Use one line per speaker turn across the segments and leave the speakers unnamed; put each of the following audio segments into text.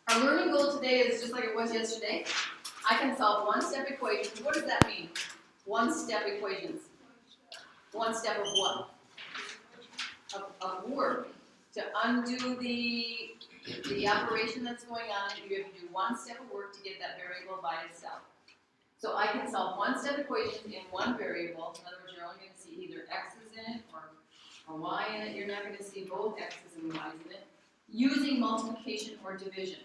Our learning goal today is just like it was yesterday. I can solve one-step equations. What does that mean? One-step equations. One step of what? Of work. To undo the operation that's going on, you have to do one step of work to get that variable by itself. So I can solve one-step equations in one variable. In other words, you're only going to see either x's in it or y in it. You're not going to see both x's and y's in it. Using multiplication or division.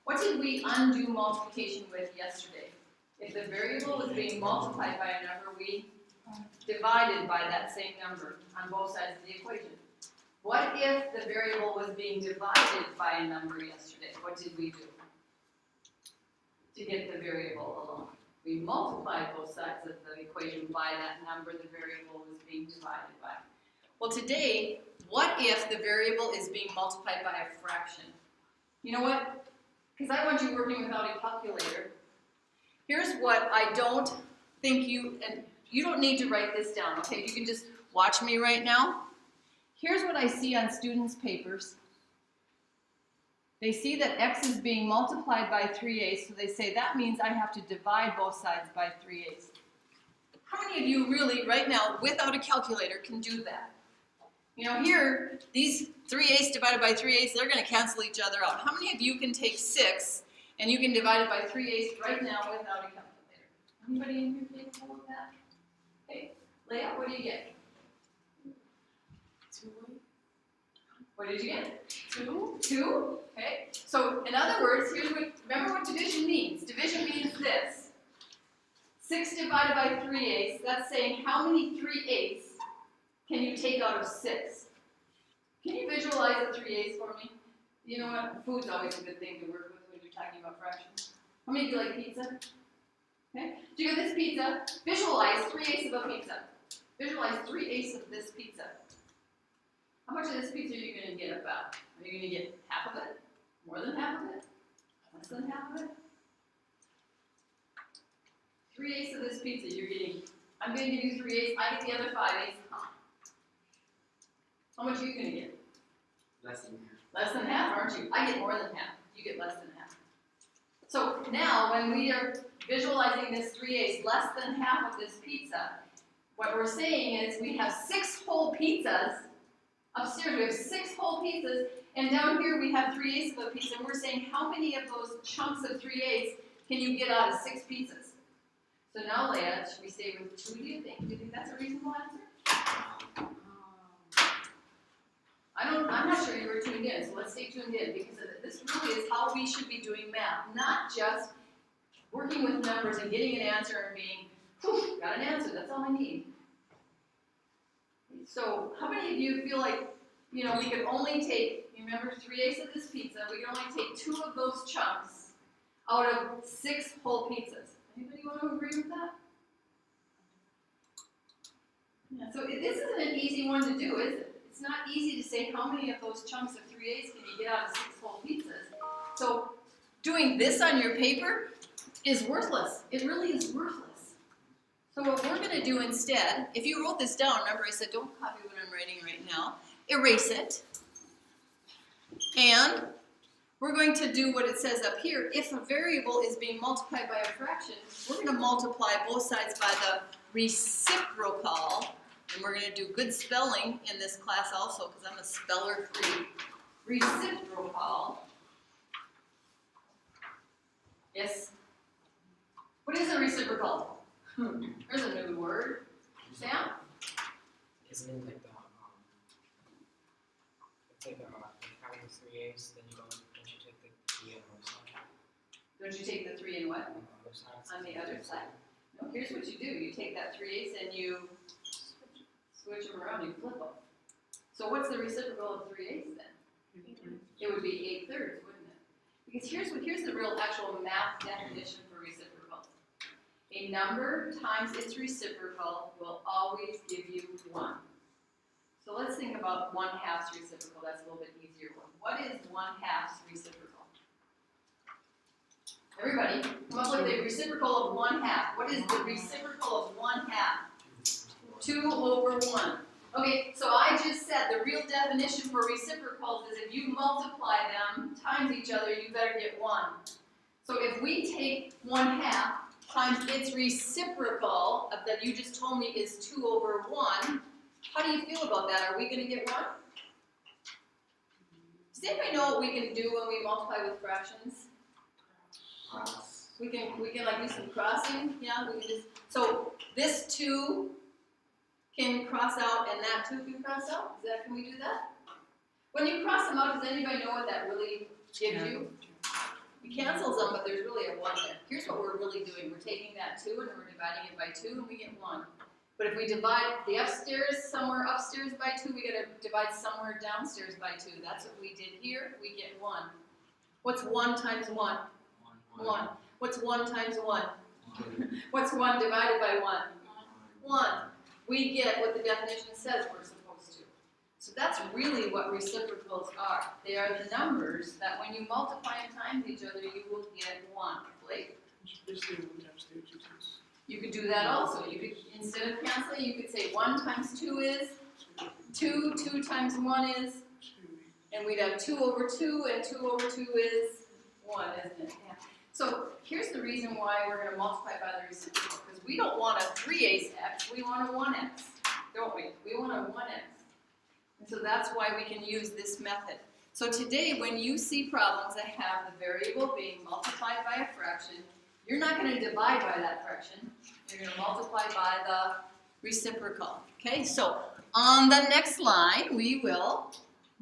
What did we undo multiplication with yesterday? If the variable was being multiplied by a number, we divided by that same number on both sides of the equation. What if the variable was being divided by a number yesterday? What did we do to get the variable along? We multiplied both sides of the equation by that number the variable was being divided by. Well, today, what if the variable is being multiplied by a fraction? You know what? Because I want you working without a calculator. Here's what I don't think and you don't need to write this down, okay? You can just watch me right now. Here's what I see on students' papers. They see that x is being multiplied by 3/8, so they say that means I have to divide both sides by 3/8. How many of you really, right now, without a calculator, can do that? You know, here, these 3/8 divided by 3/8, they're going to cancel each other out. How many of you can take 6 and you can divide it by 3/8 right now without a calculator? Anybody in here capable of that? Okay, Leah, what do you get?
2.
What did you get?
2.
2? Okay. So, in other words, remember what division means. Division means this. 6 divided by 3/8, that's saying how many 3/8 can you take out of 6? Can you visualize the 3/8 for me? You know what? Food's always a good thing to work with when you're talking about fractions. How many of you like pizza? Okay. Do you get this pizza? Visualize 3/8 of a pizza. Visualize 3/8 of this pizza. How much of this pizza are you going to get about? Are you going to get half of it? More than half of it? Less than half of it? 3/8 of this pizza you're getting. I'm going to give you 3/8. I get the other 5/8. How much are you going to get?
Less than half.
Less than half, aren't you? I get more than half. You get less than half. So now, when we are visualizing this 3/8, less than half of this pizza, what we're saying is we have 6 whole pizzas. Upstairs we have 6 whole pizzas, and down here we have 3/8 of a pizza, and we're saying how many of those chunks of 3/8 can you get out of 6 pizzas? So now, Leah, should we stay with 2, do you think? Do you think that's a reasonable answer? I'm not sure you were tuned in, so let's stay tuned in, because this really is how we should be doing math, not just working with numbers and getting an answer and being, whew, got an answer, that's all I need. So how many of you feel like, you know, we could only take, you remember 3/8 of this pizza, we can only take 2 of those chunks out of 6 whole pizzas. Anybody want to agree with that? Yeah, so this isn't an easy one to do, is it? It's not easy to say how many of those chunks of 3/8 can you get out of 6 whole pizzas. So doing this on your paper is worthless. It really is worthless. So what we're going to do instead, if you wrote this down, remember I said don't copy what I'm writing right now, erase it. And we're going to do what it says up here. If a variable is being multiplied by a fraction, we're going to multiply both sides by the reciprocal. And we're going to do good spelling in this class also, because I'm a speller free. Reciprocal. Yes? What is a reciprocal? There's a new word. Sam?
Isn't it like it's like having 3/8, then you don't you take the 3 on the other side?
Don't you take the 3 and what?
On the other side.
On the other side. No, here's what you do. You take that 3/8 and you switch them around, you flip them. So what's the reciprocal of 3/8 then? It would be 8/3, wouldn't it? Because here's the real actual math definition for reciprocal. A number times its reciprocal will always give you 1. So let's think about 1/2's reciprocal. That's a little bit easier one. What is 1/2's reciprocal? Everybody, come up with a reciprocal of 1/2. What is the reciprocal of 1/2? 2 over 1. Okay, so I just said the real definition for reciprocals is if you multiply them times each other, you better get 1. So if we take 1/2 times its reciprocal that you just told me is 2/1, how do you feel about that? Are we going to get 1? Does anybody know what we can do when we multiply with fractions? We can like do some crossing. Yeah, we can just. So this 2 can cross out and that 2 can cross out. Can we do that? When you cross them out, does anybody know what that really gives you? It cancels them, but there's really a 1 there. Here's what we're really doing. We're taking that 2 and we're dividing it by 2 and we get 1. But if we divide the upstairs somewhere upstairs by 2, we got to divide somewhere downstairs by 2. That's what we did here. We get 1. What's 1 times 1? 1. What's 1 times 1? What's 1 divided by 1? 1. We get what the definition says we're supposed to. So that's really what reciprocals are. They are the numbers that when you multiply and times each other, you will get 1. Blake? You could do that also. You could, instead of canceling, you could say 1 times 2 is 2, 2 times 1 is, and we'd have 2/2, and 2/2 is 1, isn't it? Yeah. So here's the reason why we're going to multiply by the reciprocal, because we don't want a 3/8 x, we want a 1x, don't we? We want a 1x. And so that's why we can use this method. So today, when you see problems that have the variable being multiplied by a fraction, you're not going to divide by that fraction. You're going to multiply by the reciprocal. Okay, so on the next line, we will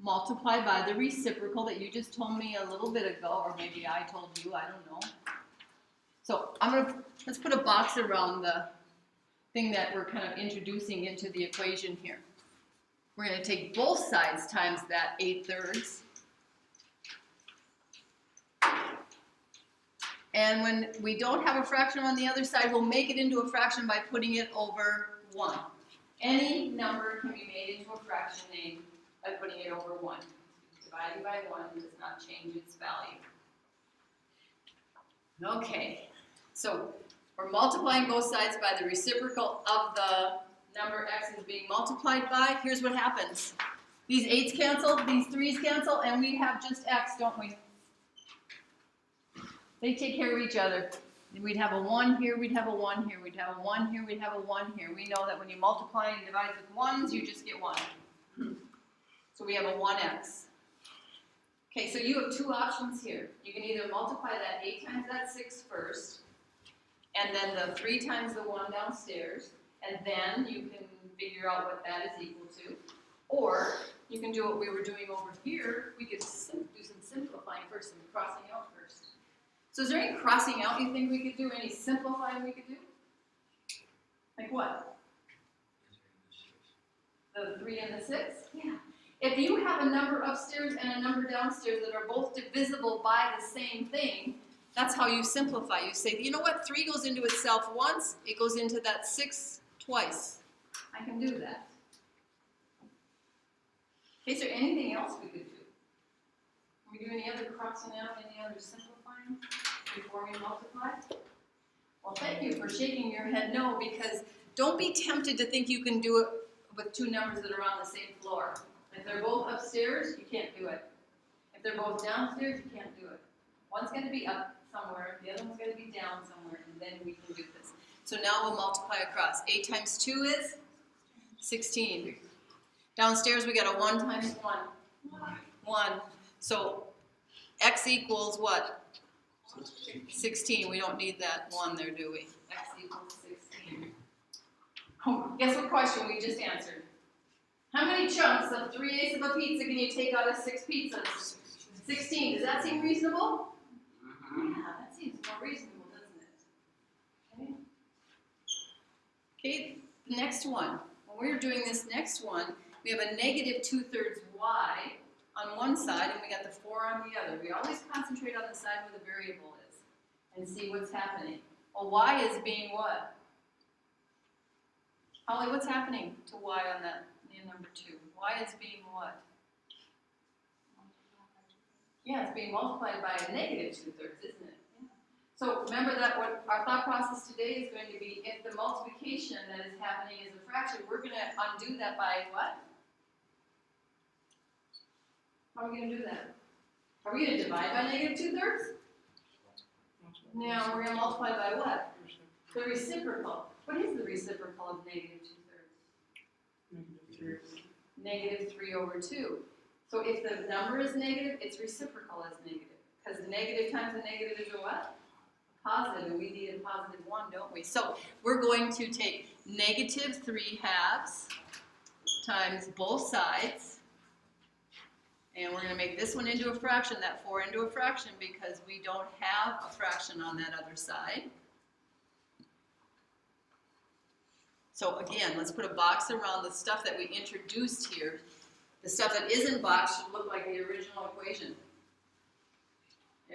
multiply by the reciprocal that you just told me a little bit ago, or maybe I told you, I don't know. So let's put a box around the thing that we're kind of introducing into the equation here. We're going to take both sides times that 8/3. And when we don't have a fraction on the other side, we'll make it into a fraction by putting it over 1. Any number can be made into a fraction name by putting it over 1. Dividing by 1 does not change its value. Okay, so we're multiplying both sides by the reciprocal of the number x is being multiplied by. Here's what happens. These 8's cancel, these 3's cancel, and we have just x, don't we? They take care of each other. We'd have a 1 here, we'd have a 1 here, we'd have a 1 here, we'd have a 1 here. We know that when you multiply and divide with 1s, you just get 1. So we have a 1x. Okay, so you have 2 options here. You can either multiply that 8 times that 6 first, and then the 3 times the 1 downstairs, and then you can figure out what that is equal to. Or you can do what we were doing over here. We could do some simplifying first and crossing out first. So is there any crossing out you think we could do? Any simplifying we could do? Like what? The 3 and the 6? Yeah. If you have a number upstairs and a number downstairs that are both divisible by the same thing, that's how you simplify. You say, you know what? 3 goes into itself once. It goes into that 6 twice. I can do that. Okay, is there anything else we could do? Can we do any other crossing out, any other simplifying before we multiply? Well, thank you for shaking your head no, because don't be tempted to think you can do it with 2 numbers that are on the same floor. If they're both upstairs, you can't do it. If they're both downstairs, you can't do it. One's going to be up somewhere, the other one's going to be down somewhere, and then we can do this. So now we'll multiply across. 8 times 2 is 16. Downstairs we got a 1 times 1. 1. So x equals what? 16. We don't need that 1 there, do we? X equals 16. Oh, guess what question we just answered? How many chunks of 3/8 of a pizza can you take out of 6 pizzas? 16. Does that seem reasonable? Yeah, that seems more reasonable, doesn't it? Okay. Okay, the next one. When we're doing this next one, we have a negative 2/3 y on one side, and we got the 4 on the other. We always concentrate on the side where the variable is and see what's happening. Well, y is being what? Holly, what's happening to y on that in number 2? Y is being what? Yeah, it's being multiplied by a negative 2/3, isn't it? Yeah. So remember that what our thought process today is going to be, if the multiplication that is happening is a fraction, we're going to undo that by what? How are we going to do that? Are we going to divide by negative 2/3? No, we're going to multiply by what? The reciprocal. What is the reciprocal of negative 2/3? Negative 3/2. So if the number is negative, its reciprocal is negative. Because the negative times a negative is a what? A positive, and we need a positive 1, don't we? So we're going to take negative 3/2 times both sides, and we're going to make this one into a fraction, that 4 into a fraction, because we don't have a fraction on that other side. So again, let's put a box around the stuff that we introduced here. The stuff that isn't boxed should look like the original equation.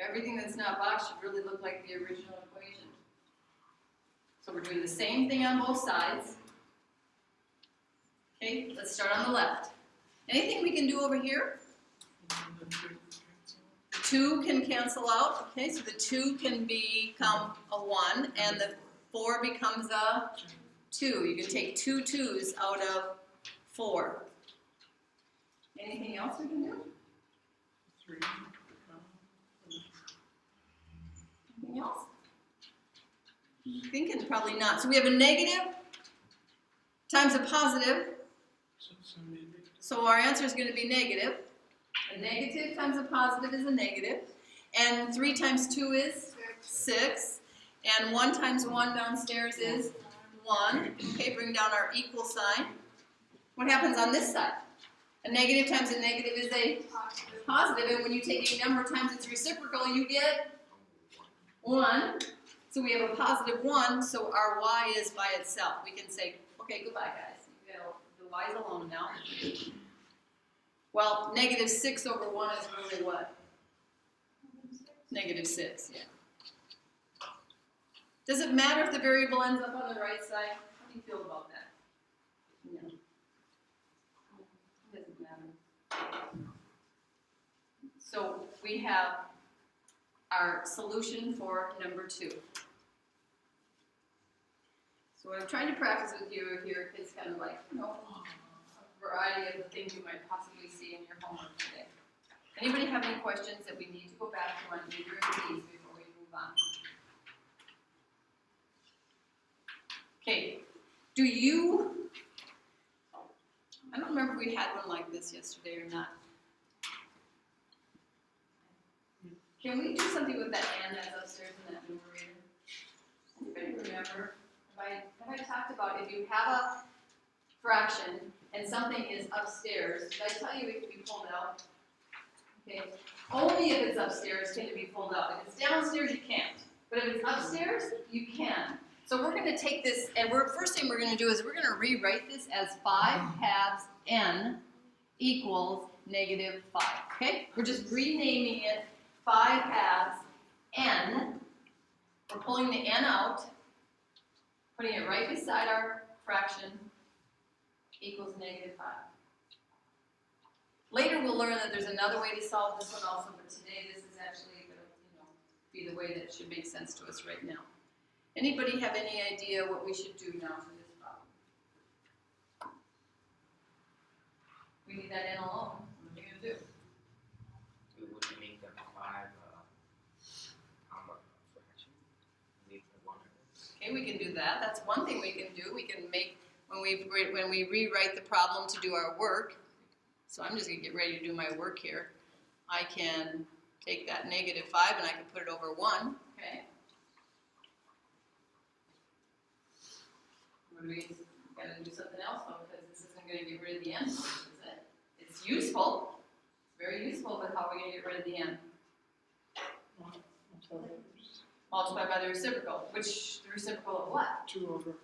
Everything that's not boxed should really look like the original equation. So we're doing the same thing on both sides. Okay, let's start on the left. Anything we can do over here? The 2 can cancel out. Okay, so the 2 can become a 1, and the 4 becomes a 2. You can take 2 2's out of 4. Anything else we can do?
3.
Anything else? I'm thinking probably not. So we have a negative times a positive. So our answer is going to be negative. A negative times a positive is a negative. And 3 times 2 is 6. And 1 times 1 downstairs is 1. Okay, bring down our equal sign. What happens on this side? A negative times a negative is a positive, and when you take a number times its reciprocal, you get 1. So we have a positive 1, so our y is by itself. We can say, okay, goodbye, guys. You know, the y is alone now. Well, negative 6/1 is really what? Negative 6, yeah. Does it matter if the variable ends up on the right side? How do you feel about that? No. It doesn't matter. So we have our solution for number 2. So what I'm trying to practice with you here is kind of like, you know, a variety of the things you might possibly see in your homework today. Anybody have any questions that we need to go back to on either of these before we move on? Okay, do you, I don't remember if we had one like this yesterday or not. Can we do something with that and that's upstairs in that numerator? Anybody remember? Have I talked about if you have a fraction and something is upstairs, did I tell you it can be pulled out? Okay, only if it's upstairs can it be pulled out. If it's downstairs, you can't. But if it's upstairs, you can. So we're going to take this, and first thing we're going to do is we're going to rewrite this as 5/2 n equals negative 5. Okay? We're just renaming it 5/2 n. We're pulling the n out, putting it right beside our fraction, equals negative 5. Later we'll learn that there's another way to solve this one also, but today this is actually going to, be the way that should make sense to us right now. Anybody have any idea what we should do now for this problem? We need that n alone. What are we going to do?
We would make them 5 fraction. Leave the 1.
Okay, we can do that. That's one thing we can do. We can make, when we rewrite the problem to do our work, so I'm just going to get ready to do my work here. I can take that negative 5 and I can put it over 1. Okay. We got to do something else though, because this isn't going to get rid of the n, is it? It's useful. It's very useful, but how are we going to get rid of the n? Multiply by the reciprocal. Which, the reciprocal of what?
2/5.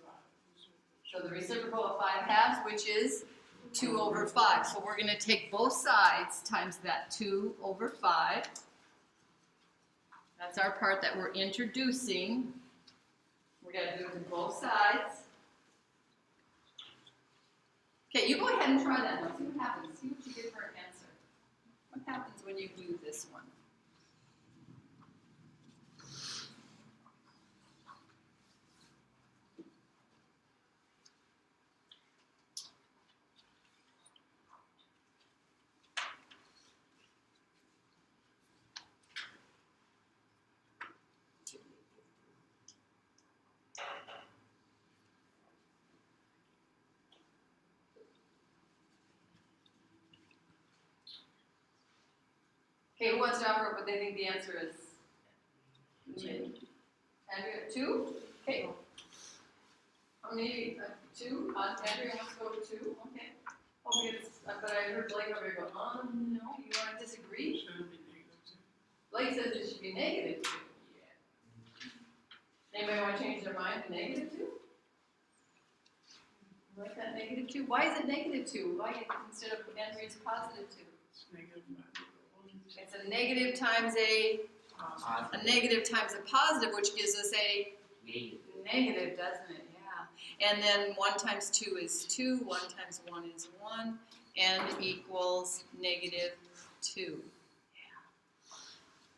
So the reciprocal of 5/2, which is 2/5. So we're going to take both sides times that 2/5. That's our part that we're introducing. We're going to do it to both sides. Okay, you go ahead and try that now. See what happens. See what you get for an answer. What happens when you do this one? Okay, who wants to offer up what they think the answer is? Andrea, 2? Okay. How many? 2? Andrea wants to go with 2? Okay. Okay, but I heard Blake over here go, no, you want to disagree? Blake says it should be negative 2. Yeah. Anybody want to change their mind to negative 2? You like that negative 2? Why is it negative 2? Why instead of Andrea's positive 2? It's a negative times a negative times a positive, which gives us a negative, doesn't it? Yeah. And then 1 times 2 is 2, 1 times 1 is 1, and equals negative 2. Yeah.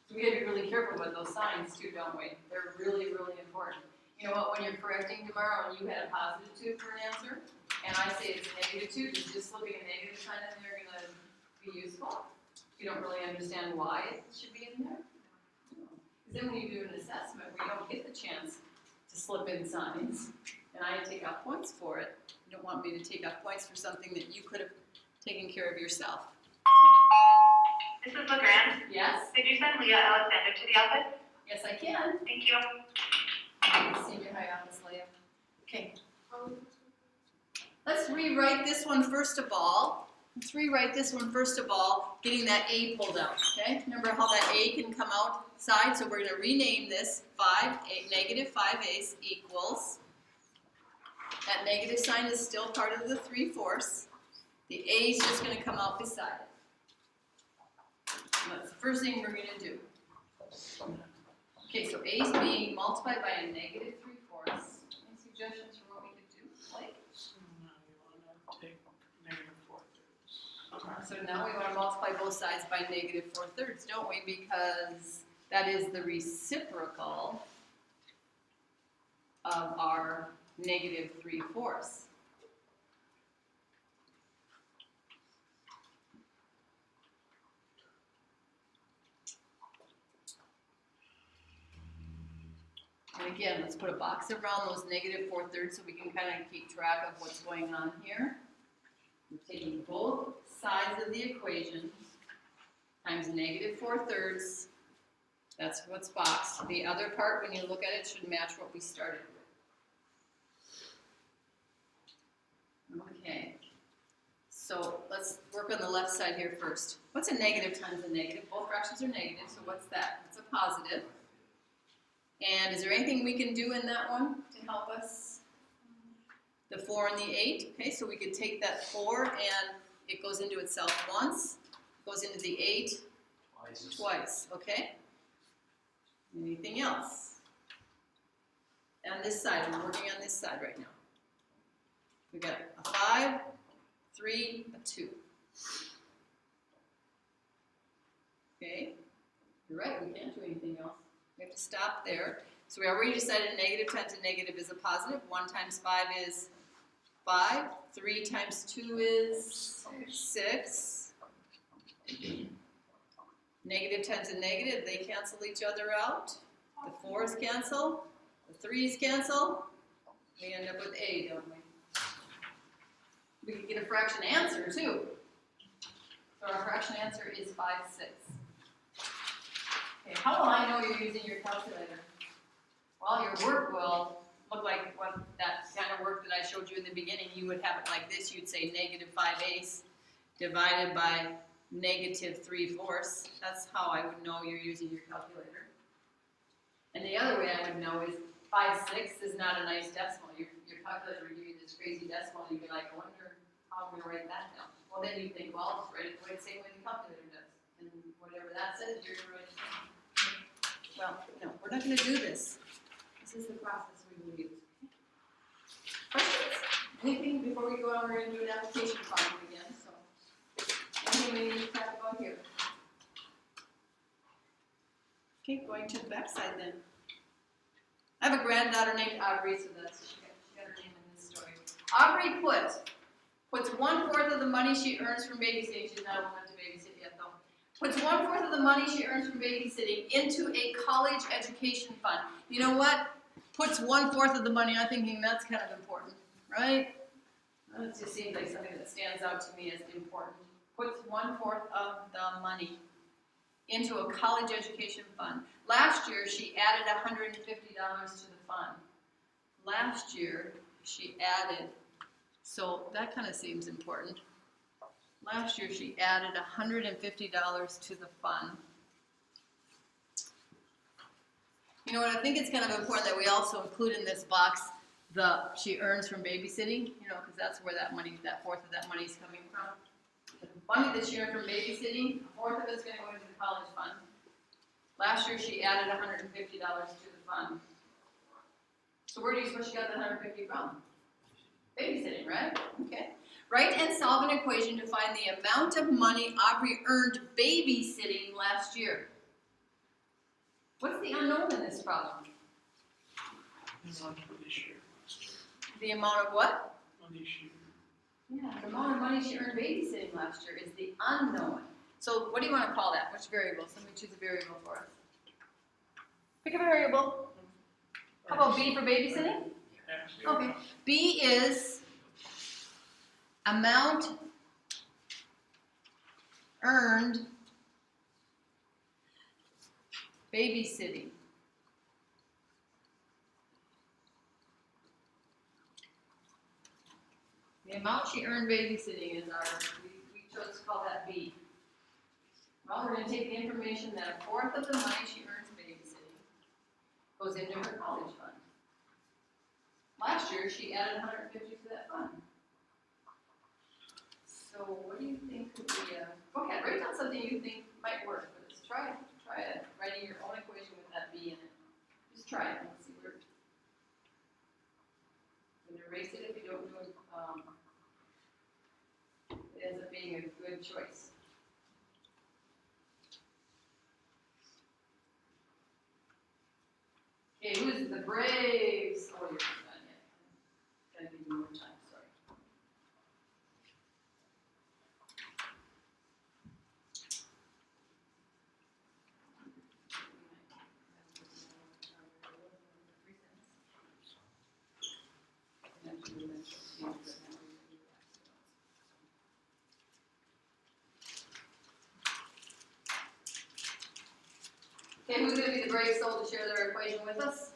So we gotta be really careful with those signs too, don't we? They're really, really important. You know what, when you're correcting tomorrow and you had a positive 2 for an answer, and I say it's negative 2, is just slipping a negative sign in there gonna be useful? You don't really understand why it should be in there? Because then when you do an assessment, we don't get the chance to slip in signs, and I take off points for it. You don't want me to take off points for something that you could have taken care of yourself.
This is LeGrand.
Yes?
Did you send Leah Alexander to the office?
Yes, I can.
Thank you.
Senior high office, Leah. Okay. Let's rewrite this one first of all. Getting that A pulled out, okay? Remember how that A can come outside? So we're going to rename this negative 5/8 equals. That negative sign is still part of the 3/4. The A is just going to come out beside it. And that's the first thing we're going to do. Okay, so A is being multiplied by a negative 3/4. Any suggestions for what we could do? Like? So now we want to multiply both sides by negative 4/3, don't we? Because that is the reciprocal of our negative 3/4. And again, let's put a box around those negative 4/3 so we can kind of keep track of what's going on here. We're taking both sides of the equation times negative 4/3. That's what's boxed. The other part, when you look at it, should match what we started with. Okay. So let's work on the left side here first. What's a negative times a negative? Both fractions are negative, so what's that? It's a positive. And is there anything we can do in that one to help us? The 4 and the 8. Okay, so we could take that 4 and it goes into itself once, goes into the 8 twice, okay? Anything else? On this side, I'm working on this side right now. We've got a 5, 3, a 2. Okay, you're right, we can't do anything else. We have to stop there. So we already decided negative times a negative is a positive. 1 times 5 is 5. 3 times 2 is 6. Negative times a negative, they cancel each other out. The 4's cancel. The 3's cancel. We end up with A, don't we? We could get a fraction answer, too. So our fraction answer is 5/6. Okay, how will I know you're using your calculator? Well, your work will look like what that kind of work that I showed you in the beginning. You would have it like this. You'd say negative 5/8 divided by negative 3/4. That's how I would know you're using your calculator. And the other way I would know is 5/6 is not a nice decimal. Your calculator would give you this crazy decimal, and you'd be like, I wonder how I'm going to write that down. Well, then you think, well, I'll just write it the same way the calculator does. And whatever that says, you're going to write it down. Well, no, we're not going to do this. This is the process we will use. Questions? Anything before we go on? We're going to do an application problem again. So, anything we need to talk about here? Okay, going to the back side then. I have a granddaughter named Aubrey, so she got her name in this story. Aubrey puts 1/4 of the money she earns from babysitting. She's not old enough to babysit yet, though. Puts 1/4 of the money she earns from babysitting into a college education fund. You know what? Puts 1/4 of the money. I'm thinking that's kind of important, right? That just seems like something that stands out to me as important. Puts 1/4 of the money into a college education fund. Last year, she added $150 to the fund. Last year, she added, so that kind of seems important. Last year, she added $150 to the fund. You know what, I think it's kind of important that we also include in this box she earns from babysitting, because that's where that money, that fourth of that money is coming from. The money that she earned from babysitting, a fourth of it's going to go into the college fund. Last year, she added $150 to the fund. So where do you suppose she got the $150 from? Babysitting, right? Okay. Write and solve an equation to find the amount of money Aubrey earned babysitting last year. What's the unknown in this problem? The amount of what? Yeah, the amount of money she earned babysitting last year is the unknown. So what do you want to call that? Which variable? Somebody choose a variable for us. Pick a variable. How about B for babysitting? Okay. B is amount earned babysitting. The amount she earned babysitting is we chose to call that B. Well, we're going to take the information that a fourth of the money she earns babysitting goes into her college fund. Last year, she added $150 to that fund. So what do you think could be go ahead, write down something you think might work for this. Try it, writing your own equation with that B in it. Just try it and see where. You can erase it if you don't do it. It ends up being a good choice. Okay, who's the Braves? Oh, you're not done yet. Gotta give you more time, sorry. Okay, who's going to be the brave soul to share their equation with us?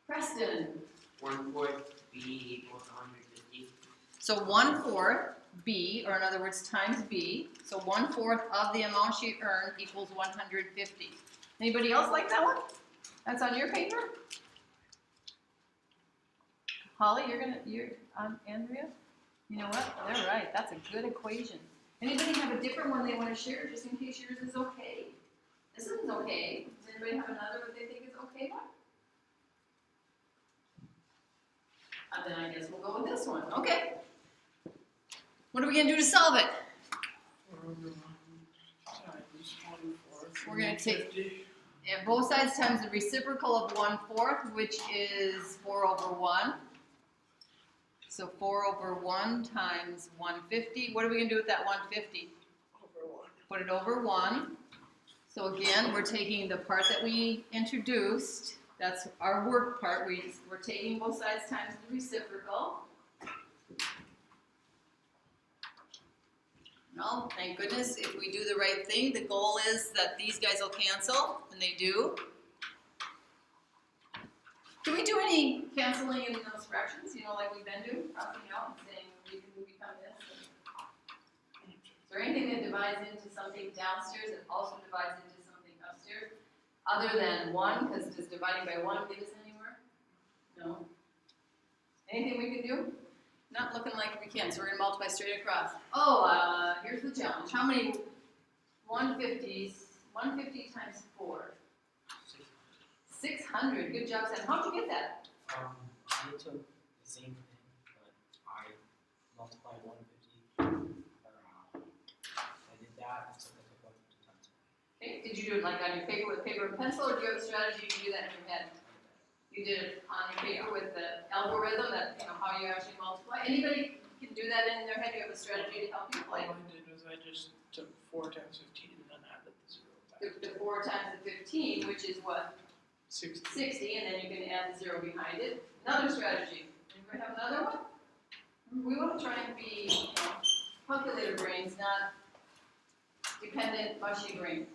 Preston.
1/4 B equals 150.
So 1/4 B, or in other words, times B. So 1/4 of the amount she earned equals 150. Anybody else like that one? That's on your paper? Holly, Andrea? You know what? They're right. That's a good equation. Anybody have a different one they want to share, just in case yours is okay? This one's okay. Does anybody have another what they think is okay one? And then I guess we'll go with this one. Okay. What are we going to do to solve it? We're going to take both sides times the reciprocal of 1/4, which is 4/1. So 4/1 times 150. What are we going to do with that 150?
Over 1.
Put it over 1. So again, we're taking the part that we introduced. That's our work part. We're taking both sides times the reciprocal. Well, thank goodness, if we do the right thing, the goal is that these guys will cancel, and they do. Do we do any canceling in those fractions? Like we've been doing, crossing out and saying we can become this. Is there anything that divides into something downstairs that also divides into something upstairs? Other than 1, because does dividing by 1 get us anywhere? No. Anything we can do? Not looking like we can, so we're going to multiply straight across. Oh, here's the challenge. How many 150s? 150 times 4. 600. Good job, Sam. How'd you get that?
I took the same thing, but I multiplied 150. I did that, so I took 150 times.
Okay. Did you do it like on your paper with paper and pencil, or do you have a strategy to do that in your head? You did it on your paper with the algorithm that, how you actually multiply. Anybody can do that in their head? You have a strategy to help you play.
All I did was I just took 4 times 15 and then added the 0 back.
The 4 times the 15, which is what?
60.
60, and then you can add the 0 behind it. Another strategy. Anybody have another one? We want to try and be calculator brains, not dependent, mushy brains.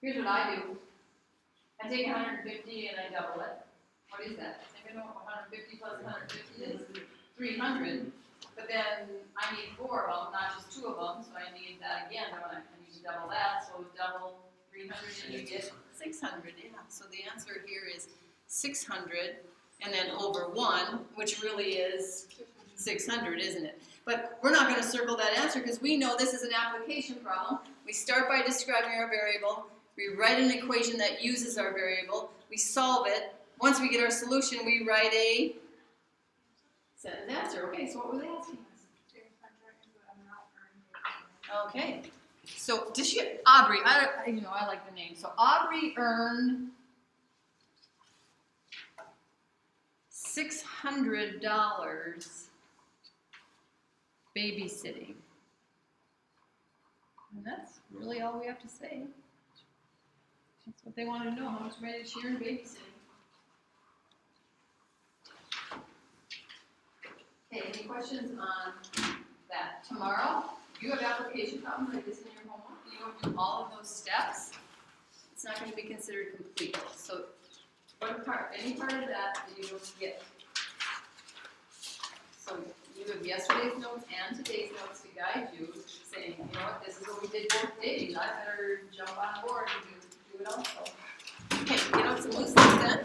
Here's what I do. I take 150 and I double it. What is that? Anybody know what 150 plus 150 is? 300. But then I need 4 of them, not just 2 of them, so I need that again. I need to double that, so double 300 and you get 600. Yeah, so the answer here is 600 and then over 1, which really is 600, isn't it? But we're not going to circle that answer because we know this is an application problem. We start by describing our variable. We write an equation that uses our variable. We solve it. Once we get our solution, we write a sentence answer. Okay, so what were they asking us? Okay, so did she, Aubrey, I like the name. So Aubrey earned $600 babysitting. And that's really all we have to say. That's what they wanted to know, how much money did she earn babysitting? Okay, any questions on that? Tomorrow, if you have application problems like this in your homework, you go through all of those steps, it's not going to be considered complete. So, any part of that you don't get. So, you have yesterday's notes and today's notes to guide you, saying, you know what, this is what we did both days. I better jump on board and do it also. Okay, get out some loose things then.